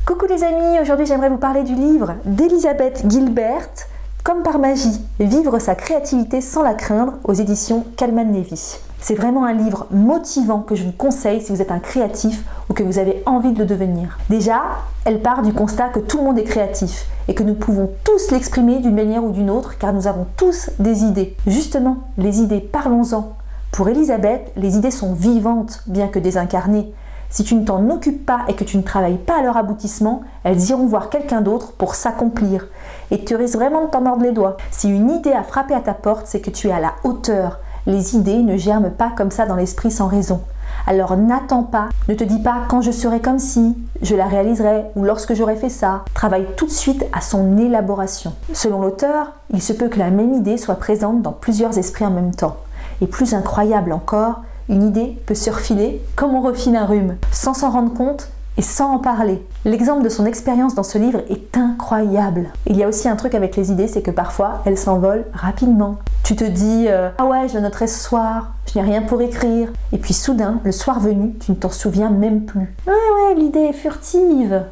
Coucou les amis, aujourd'hui j'aimerais vous parler du livre d'Elizabeth Gilbert, Comme par magie, vivre sa créativité sans la craindre, aux éditions Calman Levy. C'est vraiment un livre motivant que je vous conseille si vous êtes un créatif ou que vous avez envie de le devenir. Déjà, elle part du constat que tout le monde est créatif et que nous pouvons tous l'exprimer d'une manière ou d'une autre car nous avons tous des idées. Justement, les idées, parlons-en. Pour Elisabeth, les idées sont vivantes, bien que désincarnées. Si tu ne t'en occupes pas et que tu ne travailles pas à leur aboutissement, elles iront voir quelqu'un d'autre pour s'accomplir. Et tu risques vraiment de t'en mordre les doigts. Si une idée a frappé à ta porte, c'est que tu es à la hauteur. Les idées ne germent pas comme ça dans l'esprit sans raison. Alors n'attends pas, ne te dis pas quand je serai comme si, je la réaliserai ou lorsque j'aurai fait ça. Travaille tout de suite à son élaboration. Selon l'auteur, il se peut que la même idée soit présente dans plusieurs esprits en même temps. Et plus incroyable encore, une idée peut se refiler comme on refile un rhume, sans s'en rendre compte et sans en parler. L'exemple de son expérience dans ce livre est incroyable. Il y a aussi un truc avec les idées, c'est que parfois elles s'envolent rapidement. Tu te dis ah ouais, je le noterai ce soir, je n'ai rien pour écrire. Et puis soudain, le soir venu, tu ne t'en souviens même plus. Ouais, l'idée est furtive.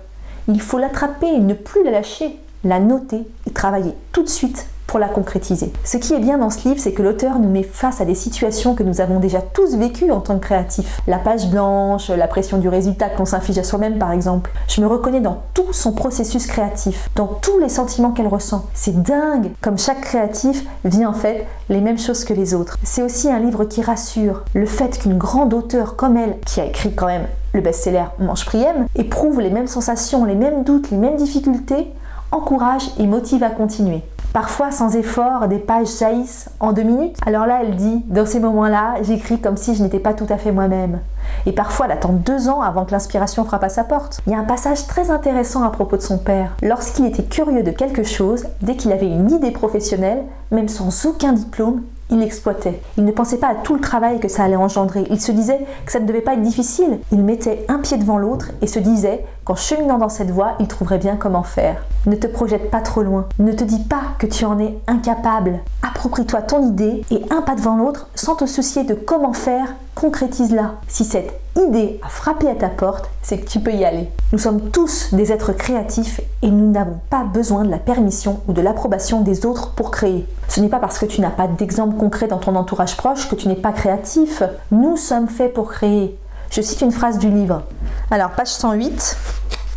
Il faut l'attraper, ne plus la lâcher, la noter et travailler tout de suite pour la concrétiser. Ce qui est bien dans ce livre, c'est que l'auteur nous met face à des situations que nous avons déjà tous vécues en tant que créatifs. La page blanche, la pression du résultat qu'on s'inflige à soi-même par exemple. Je me reconnais dans tout son processus créatif, dans tous les sentiments qu'elle ressent. C'est dingue, comme chaque créatif vit en fait les mêmes choses que les autres. C'est aussi un livre qui rassure. Le fait qu'une grande auteure comme elle, qui a écrit quand même le best-seller Mange Prix Aime, éprouve les mêmes sensations, les mêmes doutes, les mêmes difficultés, encourage et motive à continuer. Parfois, sans effort, des pages jaillissent en 2 minutes. Alors là, elle dit, dans ces moments-là, j'écris comme si je n'étais pas tout à fait moi-même. Et parfois, elle attend 2 ans avant que l'inspiration frappe à sa porte. Il y a un passage très intéressant à propos de son père. Lorsqu'il était curieux de quelque chose, dès qu'il avait une idée professionnelle, même sans aucun diplôme, il l'exploitait. Il ne pensait pas à tout le travail que ça allait engendrer. Il se disait que ça ne devait pas être difficile. Il mettait un pied devant l'autre et se disait qu'en cheminant dans cette voie, il trouverait bien comment faire. Ne te projette pas trop loin. Ne te dis pas que tu en es incapable. Approprie-toi ton idée et un pas devant l'autre sans te soucier de comment faire, concrétise-la. Si cette idée a frappé à ta porte, c'est que tu peux y aller. Nous sommes tous des êtres créatifs et nous n'avons pas besoin de la permission ou de l'approbation des autres pour créer. Ce n'est pas parce que tu n'as pas d'exemple concret dans ton entourage proche que tu n'es pas créatif. Nous sommes faits pour créer. Je cite une phrase du livre. Alors, page 108.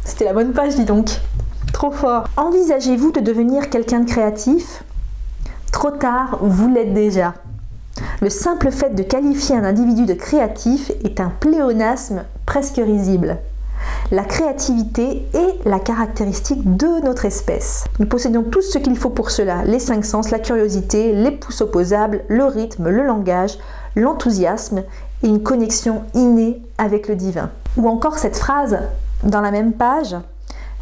C'était la bonne page, dis donc. Trop fort. Envisagez-vous de devenir quelqu'un de créatif? Trop tard, vous l'êtes déjà. Le simple fait de qualifier un individu de créatif est un pléonasme presque risible. La créativité est la caractéristique de notre espèce. Nous possédons tous ce qu'il faut pour cela, les 5 sens, la curiosité, les pouces opposables, le rythme, le langage, l'enthousiasme et une connexion innée avec le divin. Ou encore cette phrase dans la même page,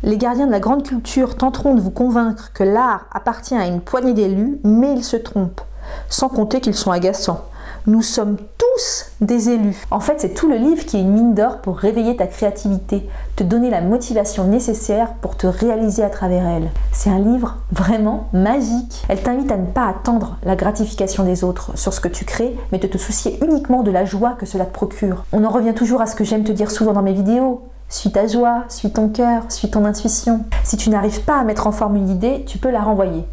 les gardiens de la grande culture tenteront de vous convaincre que l'art appartient à une poignée d'élus, mais ils se trompent, sans compter qu'ils sont agaçants. Nous sommes tous des élus. En fait, c'est tout le livre qui est une mine d'or pour réveiller ta créativité, te donner la motivation nécessaire pour te réaliser à travers elle. C'est un livre vraiment magique. Elle t'invite à ne pas attendre la gratification des autres sur ce que tu crées, mais de te soucier uniquement de la joie que cela te procure. On en revient toujours à ce que j'aime te dire souvent dans mes vidéos. Suis ta joie, suis ton cœur, suis ton intuition. Si tu n'arrives pas à mettre en forme une idée, tu peux la renvoyer.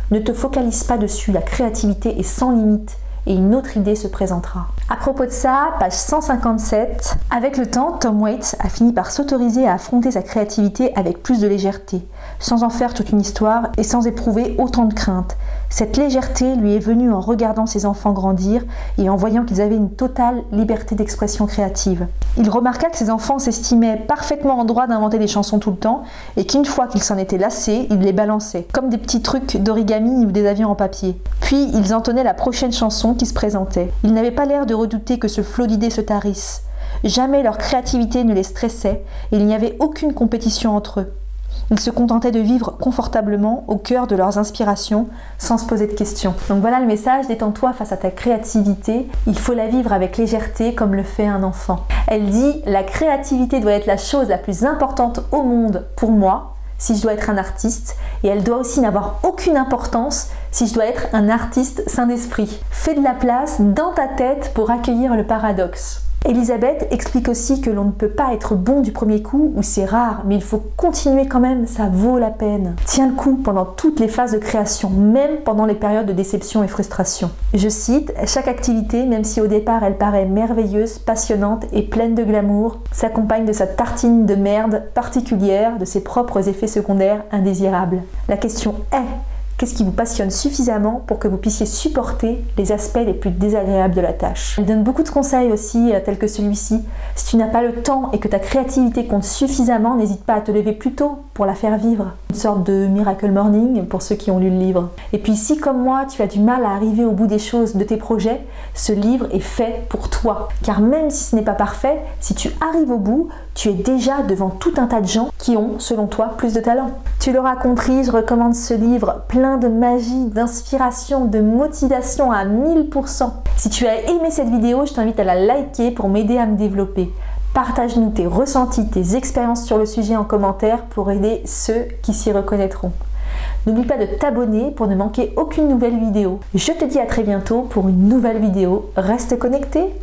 Ne te focalise pas dessus, la créativité est sans limite. Et une autre idée se présentera. À propos de ça, page 157, avec le temps, Tom Waits a fini par s'autoriser à affronter sa créativité avec plus de légèreté, sans en faire toute une histoire et sans éprouver autant de crainte. Cette légèreté lui est venue en regardant ses enfants grandir et en voyant qu'ils avaient une totale liberté d'expression créative. Il remarqua que ses enfants s'estimaient parfaitement en droit d'inventer des chansons tout le temps et qu'une fois qu'ils s'en étaient lassés, ils les balançaient, comme des petits trucs d'origami ou des avions en papier. Puis ils entonnaient la prochaine chanson qui se présentait. Ils n'avaient pas l'air de redouter que ce flot d'idées se tarisse. Jamais leur créativité ne les stressait et il n'y avait aucune compétition entre eux. Ils se contentaient de vivre confortablement au cœur de leurs inspirations sans se poser de questions. Donc voilà le message, détends-toi face à ta créativité. Il faut la vivre avec légèreté comme le fait un enfant. Elle dit « La créativité doit être la chose la plus importante au monde pour moi si je dois être un artiste et elle doit aussi n'avoir aucune importance si je dois être un artiste sain d'esprit. Fais de la place dans ta tête pour accueillir le paradoxe. » Elisabeth explique aussi que l'on ne peut pas être bon du premier coup ou c'est rare, mais il faut continuer quand même, ça vaut la peine. Tiens le coup pendant toutes les phases de création, même pendant les périodes de déception et frustration. Je cite, chaque activité, même si au départ elle paraît merveilleuse, passionnante et pleine de glamour, s'accompagne de sa tartine de merde particulière, de ses propres effets secondaires indésirables. La question est, qu'est-ce qui vous passionne suffisamment pour que vous puissiez supporter les aspects les plus désagréables de la tâche? Elle donne beaucoup de conseils aussi, tels que celui-ci. Si tu n'as pas le temps et que ta créativité compte suffisamment, n'hésite pas à te lever plus tôt pour la faire vivre. Une sorte de miracle morning pour ceux qui ont lu le livre. Et puis si comme moi, tu as du mal à arriver au bout des choses de tes projets, ce livre est fait pour toi. Car même si ce n'est pas parfait, si tu arrives au bout, tu es déjà devant tout un tas de gens qui ont, selon toi, plus de talent. Tu l'auras compris, je recommande ce livre plein de magie, d'inspiration, de motivation à 1000%. Si tu as aimé cette vidéo, je t'invite à la liker pour m'aider à me développer. Partage-nous tes ressentis, tes expériences sur le sujet en commentaire pour aider ceux qui s'y reconnaîtront. N'oublie pas de t'abonner pour ne manquer aucune nouvelle vidéo. Je te dis à très bientôt pour une nouvelle vidéo. Reste connecté!